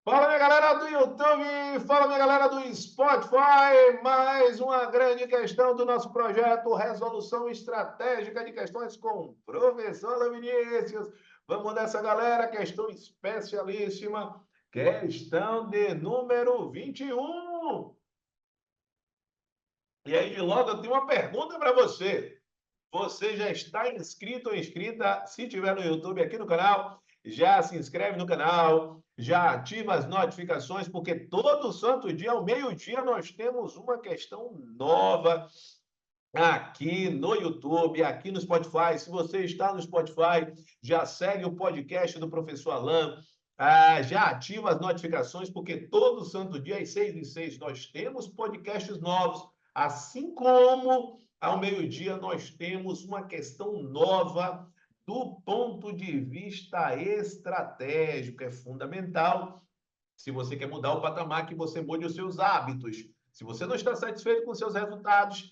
Fala, minha galera do YouTube, fala, minha galera do Spotify, mais uma grande questão do nosso projeto Resolução Estratégica de Questões com o professor Vinícius. Vamos nessa, galera, questão especialíssima, questão de número 21. E aí, de logo, eu tenho uma pergunta para você. Você já está inscrito ou inscrita? Se tiver no YouTube aqui no canal, já se inscreve no canal, já ativa as notificações, porque todo santo dia, ao meio-dia, nós temos uma questão nova aqui no YouTube, aqui no Spotify. Se você está no Spotify, já segue o podcast do professor Alan, já ativa as notificações, porque todo santo dia, às 6h06, nós temos podcasts novos, assim como ao meio-dia nós temos uma questão nova do ponto de vista estratégico. É fundamental, se você quer mudar o patamar, que você mude os seus hábitos. Se você não está satisfeito com seus resultados,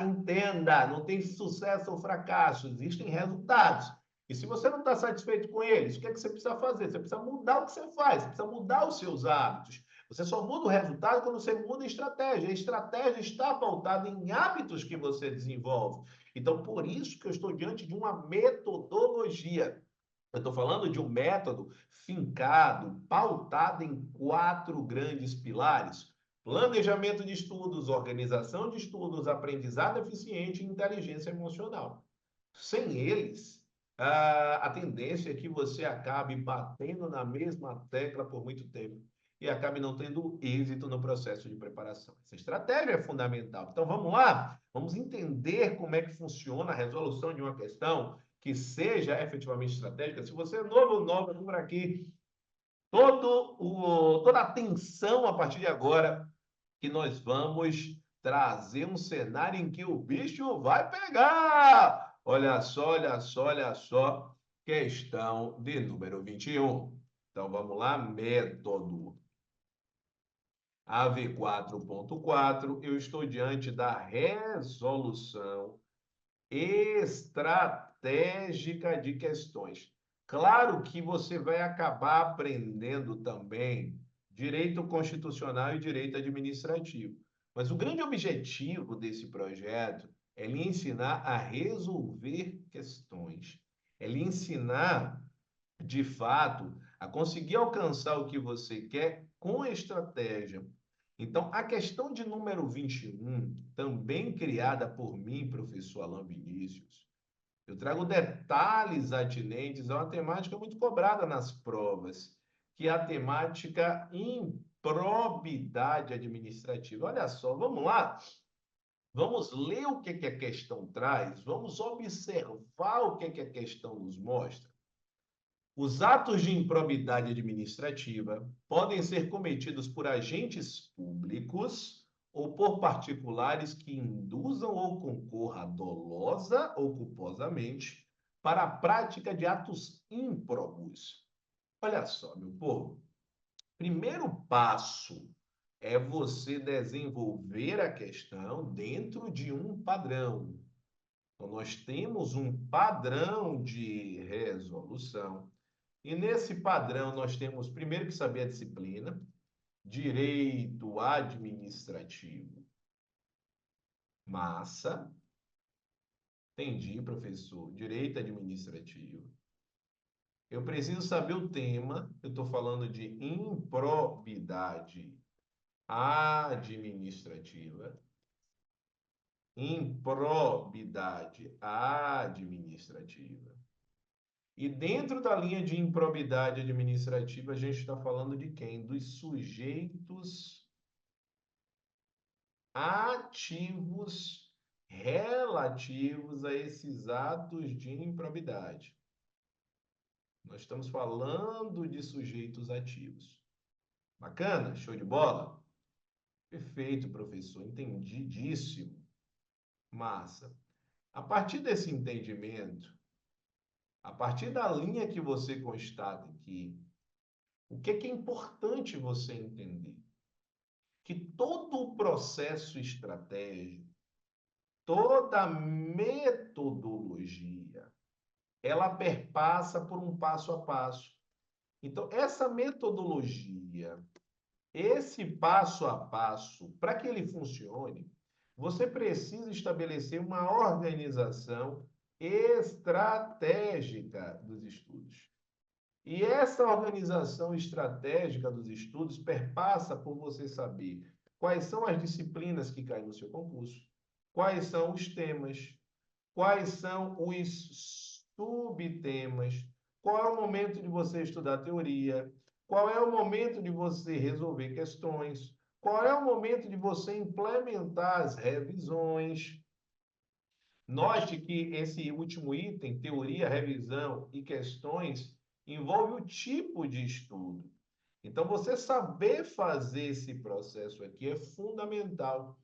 entenda, não tem sucesso ou fracasso, existem resultados. E se você não está satisfeito com eles, o que é que você precisa fazer? Você precisa mudar o que você faz, você precisa mudar os seus hábitos. Você só muda o resultado quando você muda a estratégia. A estratégia está pautada em hábitos que você desenvolve. Então, por isso que eu estou diante de uma metodologia. Eu estou falando de um método fincado, pautado em 4 grandes pilares: planejamento de estudos, organização de estudos, aprendizado eficiente e inteligência emocional. Sem eles, a tendência é que você acabe batendo na mesma tecla por muito tempo e acabe não tendo êxito no processo de preparação. Essa estratégia é fundamental. Então vamos lá, vamos entender como é que funciona a resolução de uma questão que seja efetivamente estratégica. Se você é novo ou nova por aqui, toda a atenção a partir de agora, que nós vamos trazer um cenário em que o bicho vai pegar. Olha só, olha só, olha só. Questão de número 21. Então vamos lá, método. AV4.4, eu estou diante da resolução estratégica de questões. Claro que você vai acabar aprendendo também direito constitucional e direito administrativo. Mas o grande objetivo desse projeto é lhe ensinar a resolver questões. É lhe ensinar, de fato, a conseguir alcançar o que você quer com estratégia. Então, a questão de número 21, também criada por mim, professor Alain Vinícius, eu trago detalhes atinentes a uma temática muito cobrada nas provas, que é a temática improbidade administrativa. Olha só, vamos lá? Vamos ler o que a questão traz, vamos observar o que a questão nos mostra. Os atos de improbidade administrativa podem ser cometidos por agentes públicos ou por particulares que induzam ou concorram dolosa ou culposamente para a prática de atos ímprobos. Olha só, meu povo, primeiro passo é você desenvolver a questão dentro de um padrão. Então, nós temos um padrão de resolução. E nesse padrão, nós temos primeiro que saber a disciplina, direito administrativo, massa. Entendi, professor. Direito administrativo. Eu preciso saber o tema. Eu estou falando de improbidade administrativa. Improbidade administrativa. E dentro da linha de improbidade administrativa, a gente está falando de quem? Dos sujeitos ativos relativos a esses atos de improbidade. Nós estamos falando de sujeitos ativos. Bacana? Show de bola? Perfeito, professor. Entendidíssimo. Massa. A partir desse entendimento, a partir da linha que você constata aqui, o que é importante você entender? Que todo o processo estratégico, toda metodologia, ela perpassa por um passo a passo. Então, essa metodologia, esse passo a passo, para que ele funcione, você precisa estabelecer uma organização estratégica dos estudos. E essa organização estratégica dos estudos perpassa por você saber quais são as disciplinas que caem no seu concurso, quais são os temas, quais são os subtemas, qual é o momento de você estudar teoria, qual é o momento de você resolver questões, qual é o momento de você implementar as revisões. Note que esse último item, teoria, revisão e questões, envolve o tipo de estudo. Então, você saber fazer esse processo aqui é fundamental.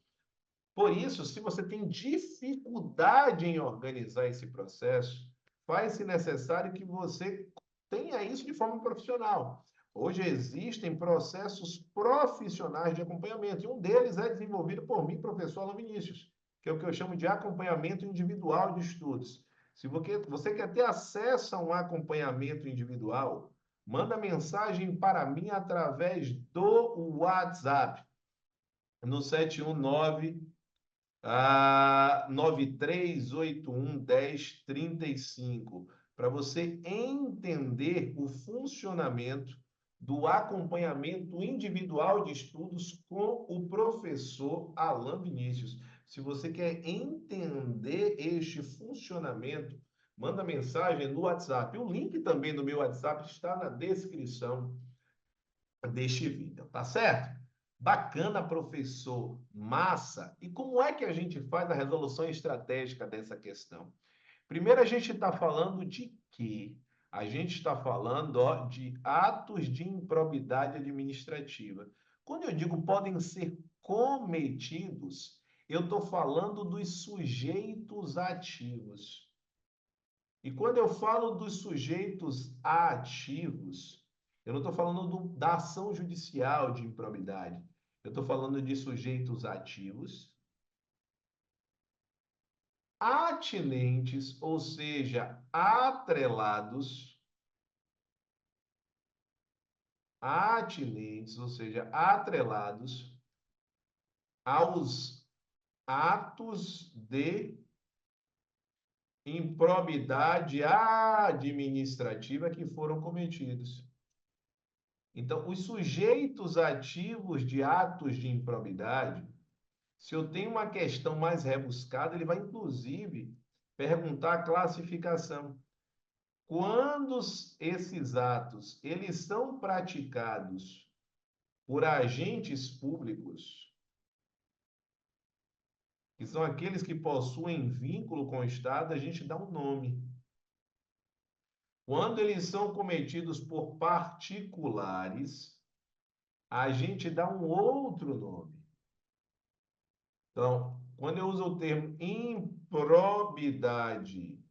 Por isso, se você tem dificuldade em organizar esse processo, faz-se necessário que você tenha isso de forma profissional. Hoje existem processos profissionais de acompanhamento, e um deles é desenvolvido por mim, professor Alan Vinícius, que é o que eu chamo de acompanhamento individual de estudos. Se você quer ter acesso a um acompanhamento individual, manda mensagem para mim através do WhatsApp, no 719 93811035, para você entender o funcionamento do acompanhamento individual de estudos com o professor Alan Vinícius. Se você quer entender este funcionamento, manda mensagem no WhatsApp. O link também do meu WhatsApp está na descrição deste vídeo, tá certo? Bacana, professor. Massa. E como é que a gente faz a resolução estratégica dessa questão? Primeiro, a gente está falando de quê? A gente está falando, ó, de atos de improbidade administrativa. Quando eu digo podem ser cometidos, eu estou falando dos sujeitos ativos. E quando eu falo dos sujeitos ativos, eu não estou falando da ação judicial de improbidade. Eu estou falando de sujeitos ativos, atinentes, ou seja, atrelados aos atos de improbidade administrativa que foram cometidos. Então, os sujeitos ativos de atos de improbidade, se eu tenho uma questão mais rebuscada, ele vai, inclusive, perguntar a classificação. Quando esses atos eles são praticados por agentes públicos, que são aqueles que possuem vínculo com o Estado, a gente dá um nome. Quando eles são cometidos por particulares, a gente dá um outro nome. Então, quando eu uso o termo improbidade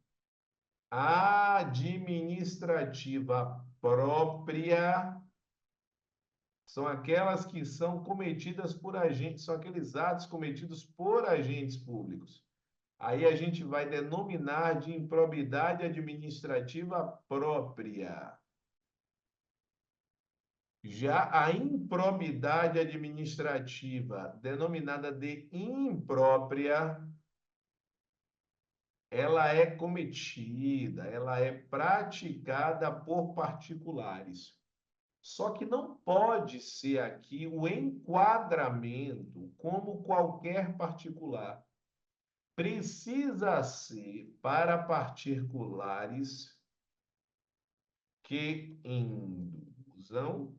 administrativa própria, são aquelas que são cometidas por agentes, são aqueles atos cometidos por agentes públicos. Aí a gente vai denominar de improbidade administrativa própria. Já a improbidade administrativa, denominada de imprópria, ela é cometida, ela é praticada por particulares. Só que não pode ser aqui o enquadramento como qualquer particular. Precisa ser para particulares que induzam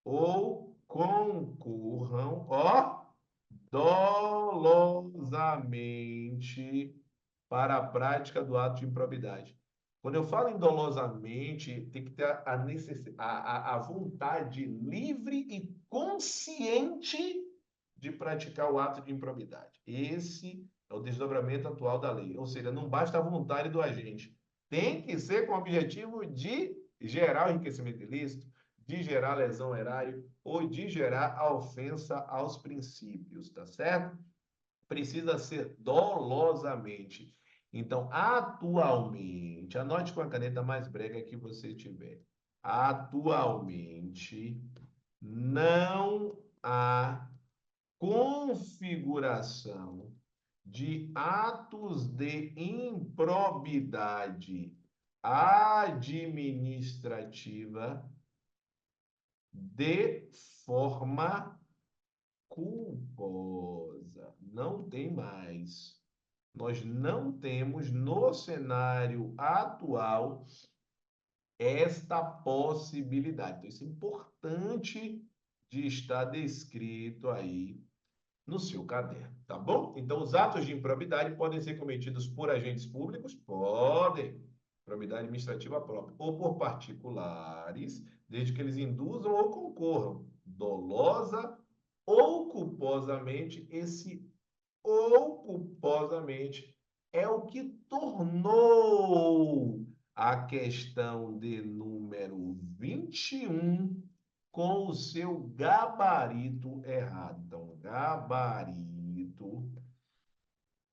ou concorram, ó, dolosamente para a prática do ato de improbidade. Quando eu falo em dolosamente, tem que ter a vontade livre e consciente de praticar o ato de improbidade. Esse é o desdobramento atual da lei. Ou seja, não basta a vontade do agente. Tem que ser com o objetivo de gerar o enriquecimento ilícito, de gerar lesão erária ou de gerar a ofensa aos princípios, tá certo? Precisa ser dolosamente. Então, atualmente, anote com a caneta mais brega que você tiver. Atualmente, não há configuração de atos de improbidade administrativa de forma culposa. Não tem mais. Nós não temos no cenário atual esta possibilidade. Então, isso é importante de estar descrito aí no seu caderno, tá bom? Então, os atos de improbidade podem ser cometidos por agentes públicos? Podem. Improbidade administrativa própria. Ou por particulares, desde que eles induzam ou concorram, dolosa ou culposamente. Esse ou culposamente é o que tornou a questão de número 21 com o seu gabarito errado. Então, gabarito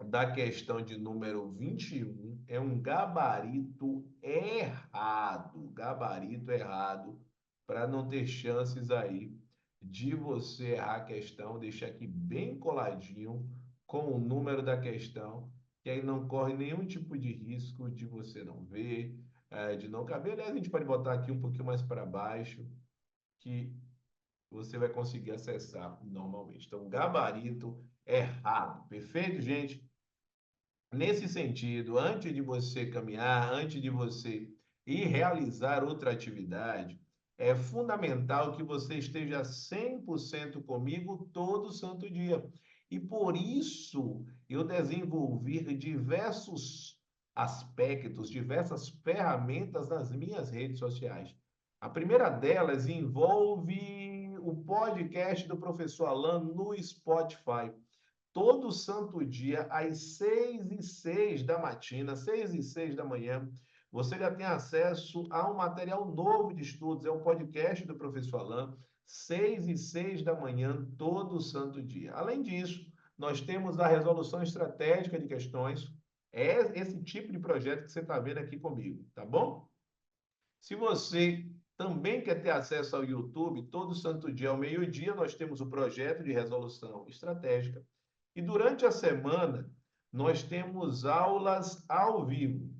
da questão de número 21 é um gabarito errado, para não ter chances aí de você errar a questão, deixar aqui bem coladinho com o número da questão, que aí não corre nenhum tipo de risco de você não ver, de não caber. Aliás, a gente pode botar aqui um pouquinho mais para baixo, que você vai conseguir acessar normalmente. Então, gabarito errado. Perfeito, gente? Nesse sentido, antes de você caminhar, antes de você ir realizar outra atividade, é fundamental que você esteja 100% comigo todo santo dia. E por isso eu desenvolvi diversos aspectos, diversas ferramentas nas minhas redes sociais. A primeira delas envolve o podcast do professor Alan no Spotify. Todo santo dia, às 6h06 da matina, 6h06 da manhã, você já tem acesso a um material novo de estudos. É o podcast do professor Alan, 6h06 da manhã, todo santo dia. Além disso, nós temos a resolução estratégica de questões. É esse tipo de projeto que você está vendo aqui comigo, tá bom? Se você também quer ter acesso ao YouTube, todo santo dia ao meio-dia, nós temos o projeto de resolução estratégica. E durante a semana, nós temos aulas ao vivo.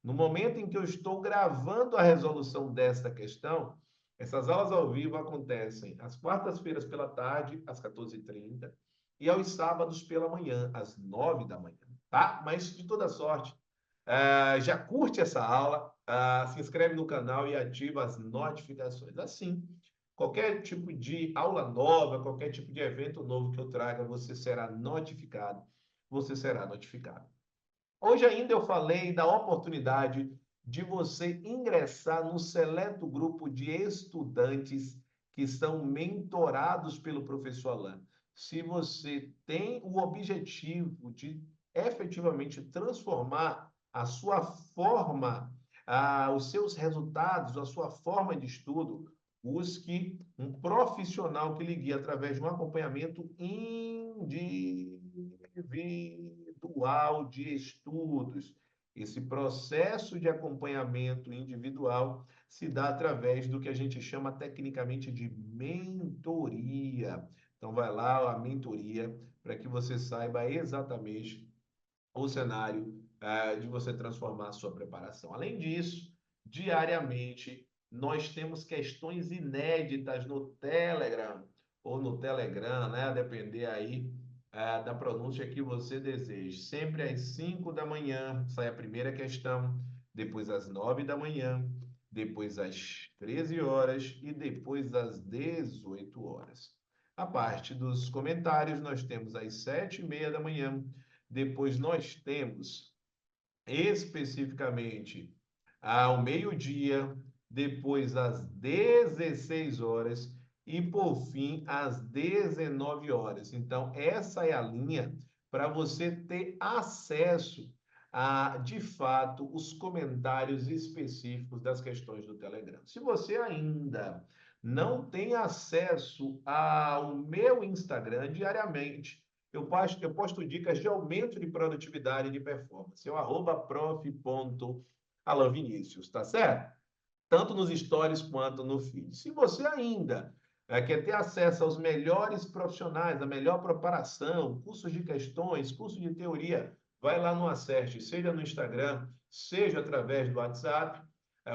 No momento em que eu estou gravando a resolução desta questão, essas aulas ao vivo acontecem às quartas-feiras pela tarde, às 14h30, e aos sábados pela manhã, às 9 da manhã, tá? Mas, de toda sorte, já curte essa aula, se inscreve no canal e ativa as notificações. Assim, qualquer tipo de aula nova, qualquer tipo de evento novo que eu traga, você será notificado. Você será notificado. Hoje ainda eu falei da oportunidade de você ingressar no seleto grupo de estudantes que são mentorados pelo professor Alan. Se você tem o objetivo de efetivamente transformar a sua forma, os seus resultados, a sua forma de estudo, busque um profissional que lhe guie através de um acompanhamento individual de estudos. Esse processo de acompanhamento individual se dá através do que a gente chama tecnicamente de mentoria. Então, vai lá a mentoria para que você saiba exatamente o cenário de você transformar a sua preparação. Além disso, diariamente, nós temos questões inéditas no Telegram ou no Telegram, né? A depender aí da pronúncia que você deseja. Sempre às 5 da manhã sai a primeira questão, depois às 9 da manhã, depois às 13 horas e depois às 18 horas. A parte dos comentários, nós temos às 7h30 da manhã, depois nós temos especificamente ao meio-dia, depois às 16 horas e por fim às 19 horas. Então, essa é a linha para você ter acesso a, de fato, os comentários específicos das questões do Telegram. Se você ainda não tem acesso ao meu Instagram diariamente, eu posto dicas de aumento de produtividade e de performance. É o @prof.alanvinicius, tá certo? tanto nos stories quanto no feed. Se você ainda quer ter acesso aos melhores profissionais, a melhor preparação, cursos de questões, cursos de teoria, vai lá no Acerte, seja no Instagram, seja através do WhatsApp.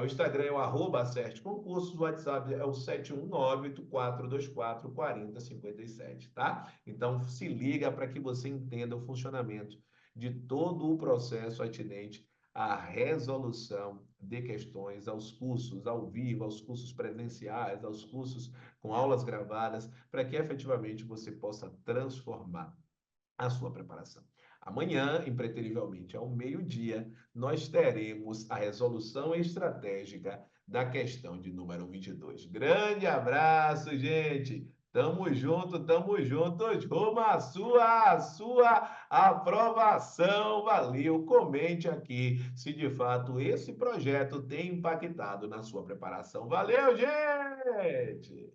O Instagram é o @Acerte Concursos, o WhatsApp é o 719-8424-4057, tá? Então, se liga para que você entenda o funcionamento de todo o processo atinente à resolução de questões, aos cursos ao vivo, aos cursos presenciais, aos cursos com aulas gravadas, para que efetivamente você possa transformar a sua preparação. Amanhã, impreterivelmente, ao meio-dia, nós teremos a resolução estratégica da questão de número 22. Grande abraço, gente! Tamo juntos, rumo à sua aprovação. Valeu! Comente aqui se de fato esse projeto tem impactado na sua preparação. Valeu, gente!